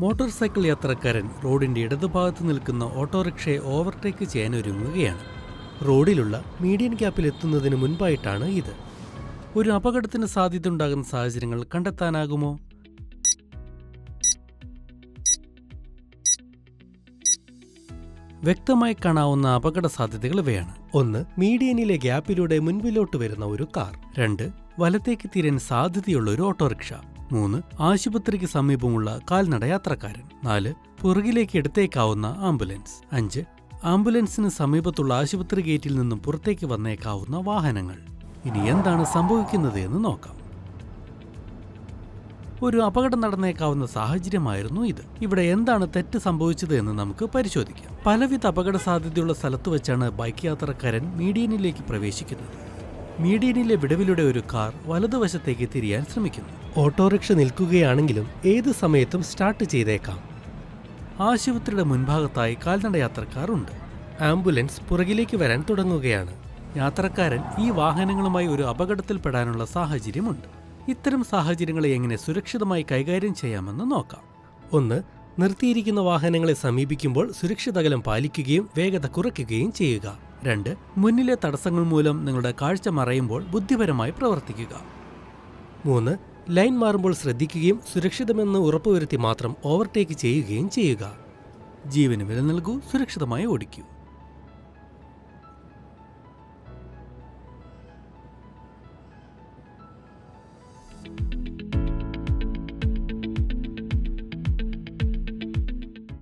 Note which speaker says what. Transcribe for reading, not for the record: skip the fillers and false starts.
Speaker 1: Motor cycle യാത്രക്കാരൻ റോഡിന്റെ ഇടതുഭാഗത്ത് നിൽക്കുന്ന ഓട്ടോറിക്ഷയെ ഓവർടേക്ക് ചെയ്യാൻ ഒരുങ്ങുകയാണ്. റോഡിലുള്ള മീഡിയൻ ഗ്യാപ്പിൽ എത്തുന്നതിന് മുൻപായിട്ടാണ് ഇത്. ഒരു അപകടത്തിന് സാധ്യത ഉണ്ടാകുന്ന സാഹചര്യങ്ങൾ കണ്ടെത്താനാകുമോ? വ്യക്തമായി കാണാവുന്ന അപകട സാധ്യതകൾ ഇവയാണ്. 1. മീഡിയനിലെ ഗ്യാപ്പിലൂടെ മുൻപിലോട്ട് വരുന്ന ഒരു കാർ. 2. വലത്തേക്ക് തിരിയാൻ സാധ്യതയുള്ള ഒരു ഓട്ടോറിക്ഷ. 3. ആശുപത്രിക്ക് സമീപമുള്ള കാൽനട യാത്രക്കാരൻ. 4. പുറകിലേക്ക് എടുത്തേക്കാവുന്ന ആംബുലൻസ്. 5. ആംബുലൻസിന് സമീപത്തുള്ള ആശുപത്രി ഗേറ്റിൽ നിന്നും പുറത്തേക്ക് വന്നേക്കാവുന്ന വാഹനങ്ങൾ. ഇനി എന്താണ് സംഭവിക്കുന്നത് എന്ന് നോക്കാം. ഒരു അപകടം നടന്നേക്കാവുന്ന സാഹചര്യമായിരുന്നു ഇത്. ഇവിടെ എന്താണ് തെറ്റ് സംഭവിച്ചത് എന്ന് നമുക്ക് പരിശോധിക്കാം. പലവിധ അപകട സാധ്യതയുള്ള സ്ഥലത്ത് വെച്ചാണ് ബൈക്ക് യാത്രക്കാരൻ മീഡിയനിലേക്ക് പ്രവേശിക്കുന്നത്. മീഡിയനിലെ വിടവിലൂടെ ഒരു കാർ വലതുവശത്തേക്ക് തിരിയാൻ ശ്രമിക്കുന്നു. ഓട്ടോറിക്ഷ നിൽക്കുകയാണെങ്കിലും ഏത് സമയത്തും സ്റ്റാർട്ട് ചെയ്തേക്കാം. ആശുപത്രിയുടെ മുൻഭാഗത്തായി കാൽനട യാത്രക്കാർ ഉണ്ട്. ആംബുലൻസ് പുറകിലേക്ക് വരാൻ തുടങ്ങുകയാണ്. യാത്രക്കാരൻ ഈ വാഹനങ്ങളുമായി ഒരു അപകടത്തിൽപ്പെടാനുള്ള സാഹചര്യമുണ്ട്. ഇത്തരം സാഹചര്യങ്ങളെ എങ്ങനെ സുരക്ഷിതമായി കൈകാര്യം ചെയ്യാമെന്ന് നോക്കാം. 1. നിർത്തിയിരിക്കുന്ന വാഹനങ്ങളെ സമീപിക്കുമ്പോൾ സുരക്ഷിത അകലം പാലിക്കുകയും വേഗത കുറയ്ക്കുകയും ചെയ്യുക. 2. മുന്നിലെ തടസ്സങ്ങൾ മൂലം നിങ്ങളുടെ കാഴ്ച മറയുമ്പോൾ ബുദ്ധിപരമായി പ്രവർത്തിക്കുക. 3. ലൈൻ മാറുമ്പോൾ ശ്രദ്ധിക്കുകയും സുരക്ഷിതമെന്ന് ഉറപ്പുവരുത്തി മാത്രം ഓവർടേക്ക് ചെയ്യുകയും ചെയ്യുക. ജീവന് വില നൽകൂ, സുരക്ഷിതമായി ഓടിക്കൂ.